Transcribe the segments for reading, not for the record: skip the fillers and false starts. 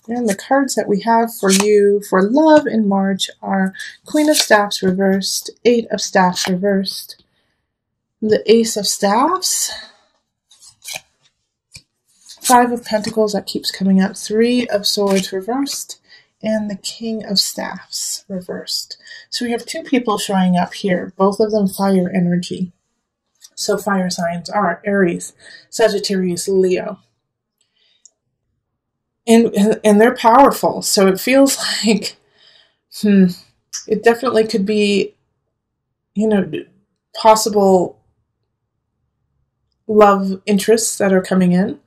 And the cards that we have for you for love in March are Queen of Staffs reversed, Eight of Staffs reversed, the Ace of Staffs, Five of Pentacles that keeps coming up, Three of Swords reversed, and the King of Staffs reversed. So we have two people showing up here, both of them fire energy. So fire signs are Aries, Sagittarius, Leo. And they're powerful. So it feels like, it definitely could be, possible love interests that are coming in.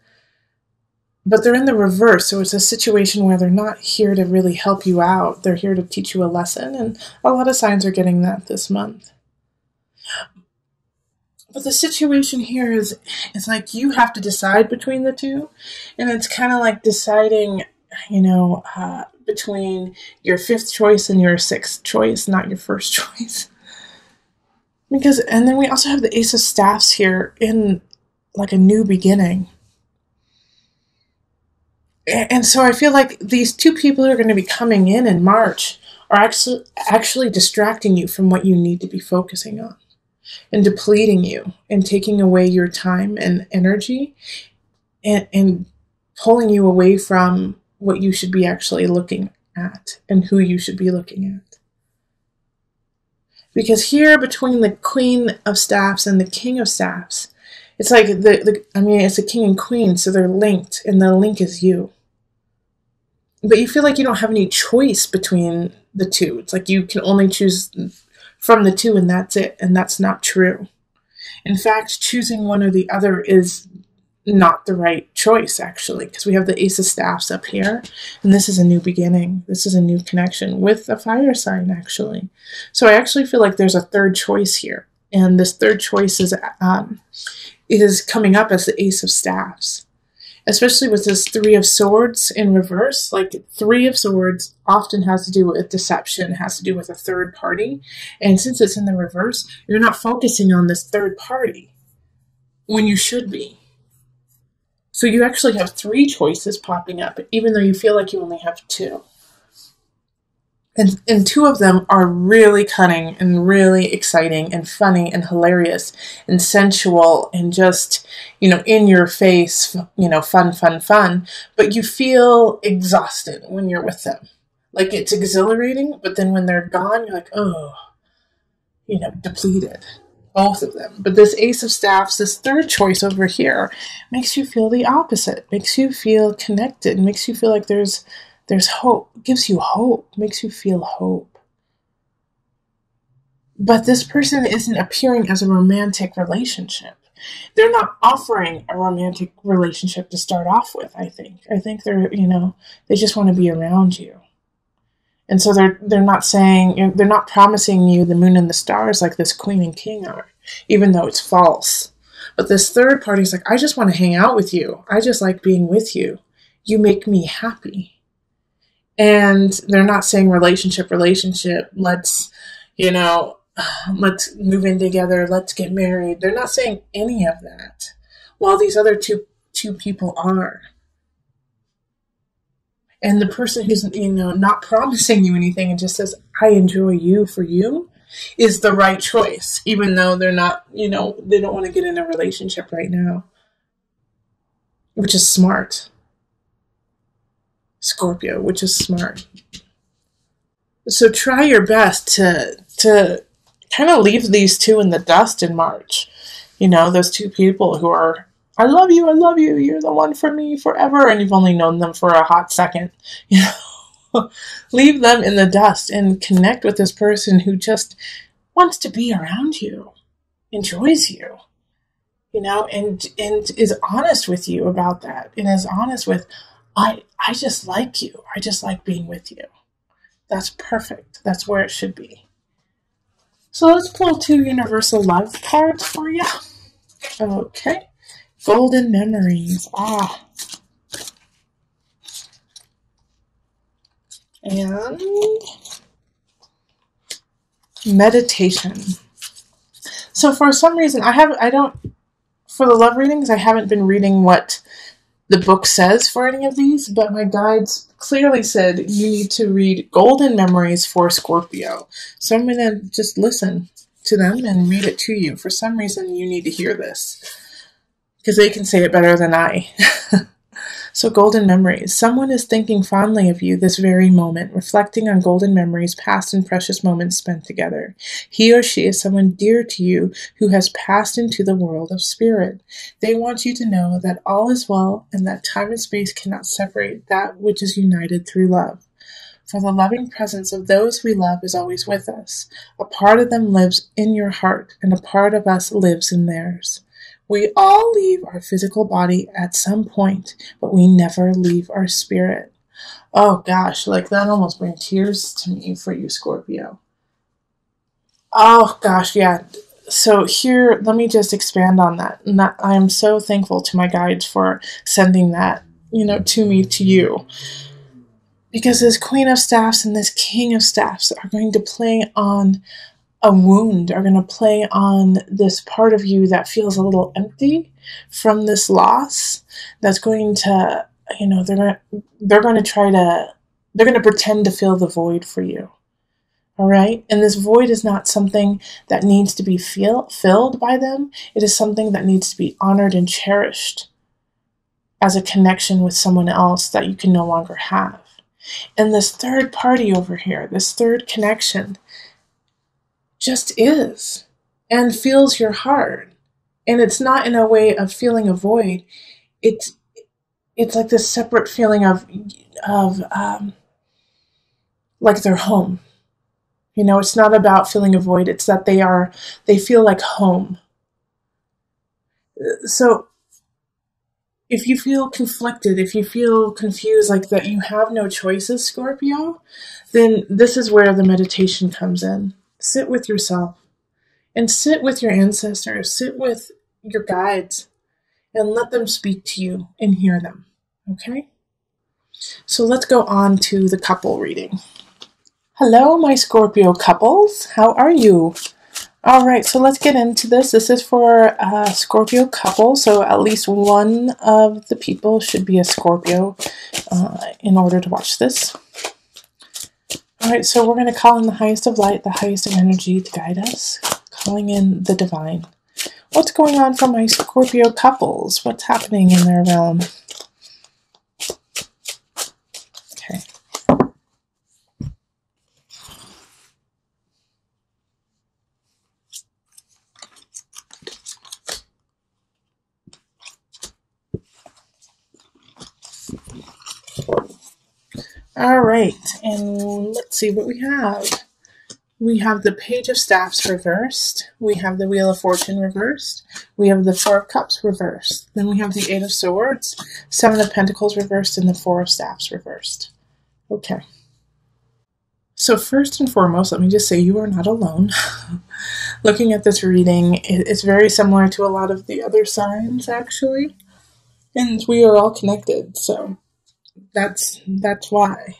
But they're in the reverse, so it's a situation where they're not here to really help you out. They're here to teach you a lesson, and a lot of signs are getting that this month. But the situation here is like you have to decide between the two, and it's kind of like deciding, between your fifth choice and your sixth choice, not your first choice. And then we also have the Ace of Staffs here in like a new beginning. And so I feel like these two people who are going to be coming in March are actually distracting you from what you need to be focusing on and depleting you and taking away your time and energy and pulling you away from what you should be actually looking at and who you should be looking at. Because here between the Queen of Staffs and the King of Staffs, it's like it's a king and queen, so they're linked, and the link is you. But you feel like you don't have any choice between the two. It's like you can only choose from the two, and that's it, and that's not true. In fact, choosing one or the other is not the right choice, actually, because we have the Ace of Staffs up here, and this is a new beginning. This is a new connection with a fire sign, actually. So I actually feel like there's a third choice here, and this third choice is coming up as the Ace of Staffs, especially with this Three of Swords in reverse. Like Three of Swords often has to do with deception, has to do with a third party. And since it's in the reverse, you're not focusing on this third party when you should be. So you actually have three choices popping up, even though you feel like you only have two. And two of them are really cunning and really exciting and funny and hilarious and sensual and just, in your face, fun. But you feel exhausted when you're with them. Like it's exhilarating, but then when they're gone, you're like, oh, depleted. Both of them. But this Ace of Staffs, this third choice over here, makes you feel the opposite. Makes you feel connected. Makes you feel like there's hope, gives you hope, makes you feel hope. But this person isn't appearing as a romantic relationship. They're not offering a romantic relationship to start off with, I think. I think they're, they just want to be around you. And so they're not promising you the moon and the stars like this Queen and King are, even though it's false. But this third party is like, I just want to hang out with you. I just like being with you. You make me happy. And they're not saying relationship, let's move in together, let's get married. They're not saying any of that, while these other two people are. And the person who's, not promising you anything and just says, I enjoy you for you, is the right choice, even though they're not, they don't want to get in a relationship right now, which is smart. Scorpio, which is smart. So try your best to kind of leave these two in the dust in March. Those two people who are, I love you, you're the one for me forever, and you've only known them for a hot second. Leave them in the dust and connect with this person who just wants to be around you, enjoys you, and is honest with you about that, and is honest with, I just like you. I just like being with you. That's perfect. That's where it should be. So let's pull two universal love cards for you. Okay. Golden memories. And meditation. So for some reason, for the love readings, I haven't been reading what the book says for any of these, but my guides clearly said you need to read Golden Memories for Scorpio. So I'm going to just listen to them and read it to you. For some reason, you need to hear this because they can say it better than I. So golden memories. Someone is thinking fondly of you this very moment, reflecting on golden memories, past and precious moments spent together. He or she is someone dear to you who has passed into the world of spirit. They want you to know that all is well and that time and space cannot separate that which is united through love. For the loving presence of those we love is always with us. A part of them lives in your heart, and a part of us lives in theirs. We all leave our physical body at some point, but we never leave our spirit. Oh gosh, like that almost brings tears to me for you, Scorpio. Oh gosh, yeah. So here, let me just expand on that. And that I am so thankful to my guides for sending that, to me, to you. Because this Queen of Staffs and this King of Staffs are going to play on a wound, are going to play on this part of you that feels a little empty from this loss. That's going to, they're going to pretend to fill the void for you. All right. And this void is not something that needs to be filled by them. It is something that needs to be honored and cherished as a connection with someone else that you can no longer have. And this third party over here, this third connection, just is and feels your heart. And it's not in a way of feeling a void. It's like this separate feeling of like they're home. It's not about feeling a void. It's that they feel like home. So if you feel conflicted, if you feel confused, like that you have no choices, Scorpio, then this is where the meditation comes in. Sit with yourself and sit with your ancestors, sit with your guides, and let them speak to you and hear them. Okay? So let's go on to the couple reading. Hello, my Scorpio couples. How are you? All right, so let's get into this. This is for a Scorpio couple, so at least one of the people should be a Scorpio in order to watch this. All right, so we're going to call in the highest of light, the highest of energy to guide us, calling in the divine. What's going on for my Scorpio couples? What's happening in their realm? Okay. All right, and let's see what we have. We have the Page of Staffs reversed. We have the Wheel of Fortune reversed. We have the Four of Cups reversed. Then we have the Eight of Swords, Seven of Pentacles reversed, and the Four of Staffs reversed. Okay. So first and foremost, let me just say you are not alone. Looking at this reading, it's very similar to a lot of the other signs, actually. And we are all connected, so that's why.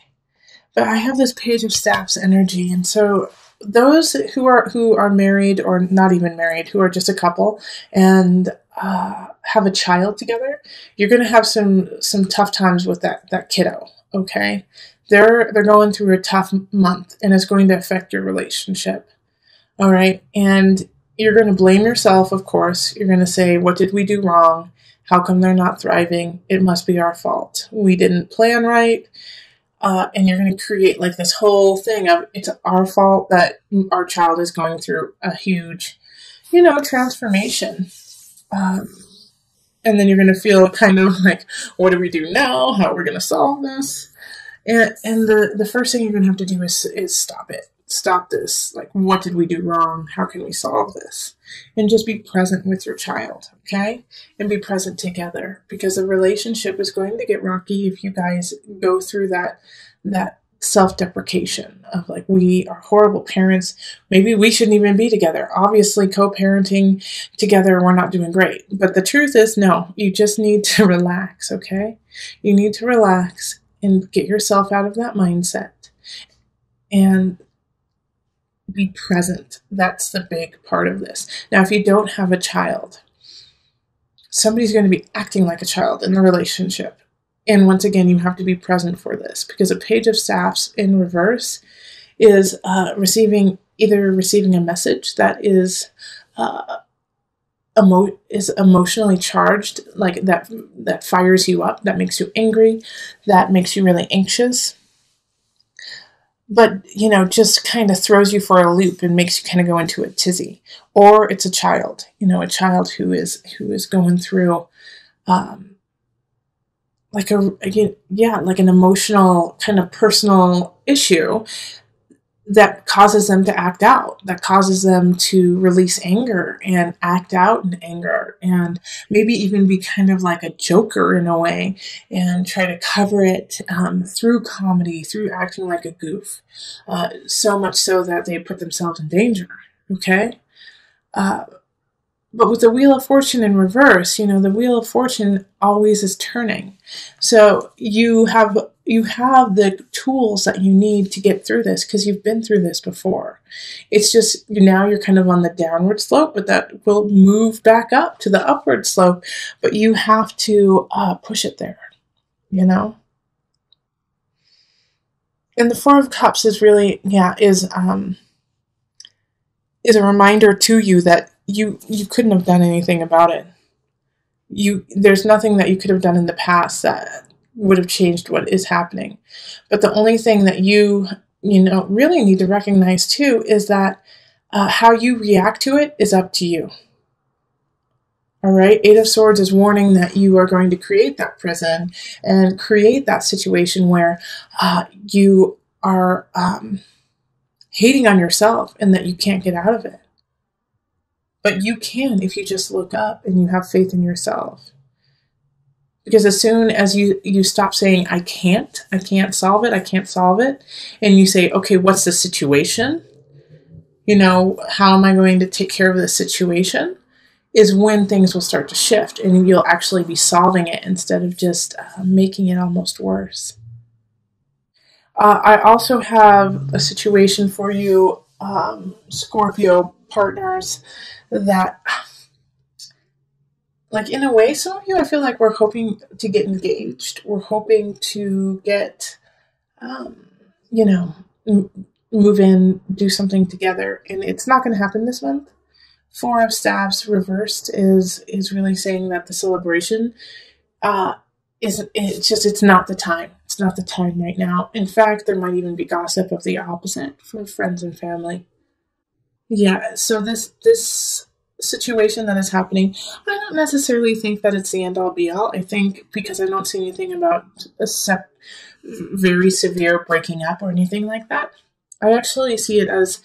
But I have this Page of Staffs energy, and so those who are married or not even married, who are just a couple and have a child together, you're going to have some tough times with that kiddo. Okay, they're going through a tough month, and it's going to affect your relationship. All right, and you're going to blame yourself. Of course, you're going to say, "What did we do wrong? How come they're not thriving? It must be our fault. We didn't plan right." And you're going to create like this whole thing of it's our fault that our child is going through a huge, transformation. And then you're going to feel kind of like, what do we do now? How are we going to solve this? And the first thing you're going to have to do is stop it. Stop this. Like, what did we do wrong? How can we solve this? And just be present with your child, okay? And be present together, because the relationship is going to get rocky if you guys go through that self-deprecation of like, we are horrible parents. Maybe we shouldn't even be together. Obviously, co-parenting together, we're not doing great. But the truth is, no, you just need to relax, okay? You need to relax and get yourself out of that mindset and be present. That's the big part of this. Now, if you don't have a child, somebody's going to be acting like a child in the relationship. And once again, you have to be present for this, because a Page of Staffs in reverse is either receiving a message that is emotionally charged, like that fires you up, that makes you angry, that makes you really anxious, but just kind of throws you for a loop and makes you kind of go into a tizzy. Or it's a child, a child who is going through like an emotional kind of personal issue that causes them to act out, that causes them to release anger and act out in anger, and maybe even be kind of like a joker in a way and try to cover it through comedy, through acting like a goof, so much so that they put themselves in danger, okay? But with the Wheel of Fortune in reverse, the Wheel of Fortune always is turning. So you have the tools that you need to get through this, because you've been through this before. It's just now you're kind of on the downward slope, but that will move back up to the upward slope. But you have to push it there, And the Four of Cups is really, is a reminder to you that you couldn't have done anything about it. There's nothing that you could have done in the past that would have changed what is happening. But the only thing that you really need to recognize too is that how you react to it is up to you. All right. 8 of Swords is warning that you are going to create that prison and create that situation where you are hating on yourself and that you can't get out of it. But you can if you just look up and you have faith in yourself. Because as soon as you stop saying, I can't solve it, and you say, okay, what's the situation? How am I going to take care of this situation? Is when things will start to shift and you'll actually be solving it instead of just making it almost worse. I also have a situation for you, Scorpio partners, that, like, in a way, some of you, I feel like we're hoping to get engaged. We're hoping to get, move in, do something together, and it's not going to happen this month. 4 of Staves reversed is really saying that the celebration it's not the time. It's not the time right now. In fact, there might even be gossip of the opposite from friends and family. Yeah, so this situation that is happening, I don't necessarily think that it's the end-all be-all. I think, because I don't see anything about a very severe breaking up or anything like that, I actually see it as,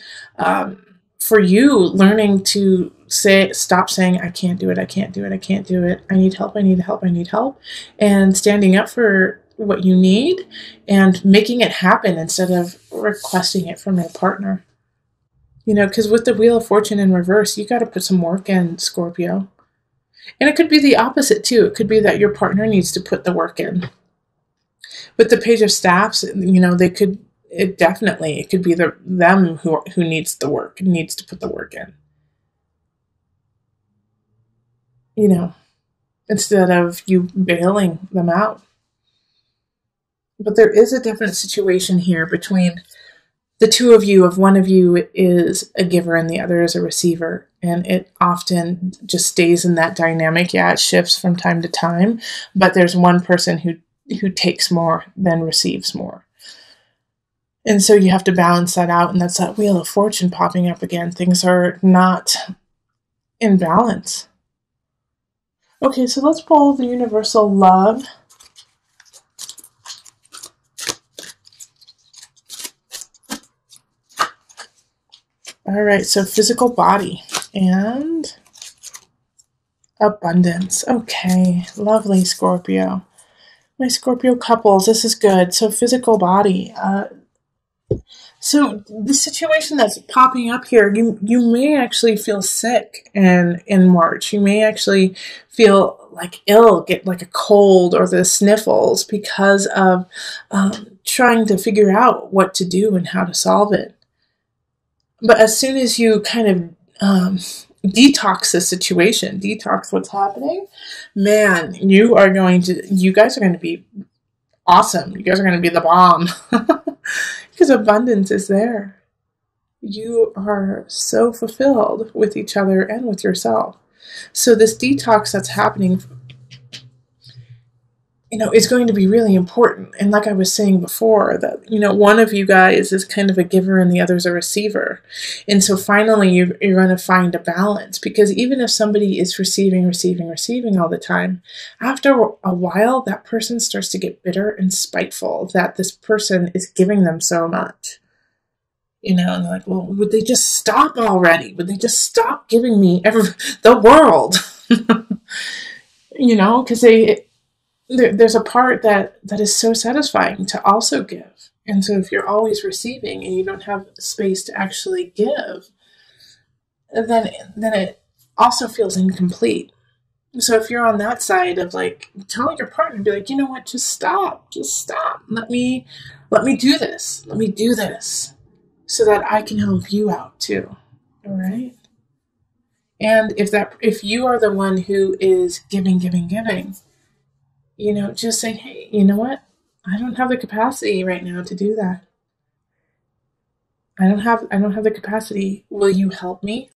for you, learning to stop saying, I can't do it, I can't do it, I can't do it, I need help, I need help, I need help, and standing up for what you need and making it happen instead of requesting it from your partner. Because with the Wheel of Fortune in reverse, you got to put some work in, Scorpio. And it could be the opposite, too. It could be that your partner needs to put the work in. With the Page of Staffs, it could be them who needs the work, needs to put the work in. Instead of you bailing them out. But there is a different situation here between the two of you. If one of you is a giver and the other is a receiver, and it often just stays in that dynamic. Yeah, it shifts from time to time, but there's one person who takes more than receives more. And so you have to balance that out, and that's that Wheel of Fortune popping up again. Things are not in balance. Okay, so let's pull the universal love. All right, so physical body and abundance. Okay, lovely, Scorpio. My Scorpio couples, this is good. So physical body. So the situation that's popping up here, you may actually feel sick in March. You may actually feel like ill, get like a cold or the sniffles because of trying to figure out what to do and how to solve it. But as soon as you kind of detox the situation, detox what's happening, man, you guys are going to be awesome. You guys are going to be the bomb. Because abundance is there. You are so fulfilled with each other and with yourself. So this detox that's happening, is going to be really important. And like I was saying before, that, one of you guys is kind of a giver and the other's a receiver. And so finally you're going to find a balance, because even if somebody is receiving all the time, after a while, that person starts to get bitter and spiteful that this person is giving them so much. And they're like, well, would they just stop already? Would they just stop giving me the world? Because there's a part that is so satisfying to also give. And so if you're always receiving and you don't have space to actually give, then it also feels incomplete. So if you're on that side of like telling your partner, be like, you know what, just stop. Let me do this. Let me do this so that I can help you out too. All right. And if you are the one who is giving, just say, hey, you know what? I don't have the capacity right now to do that. I don't have the capacity. Will you help me?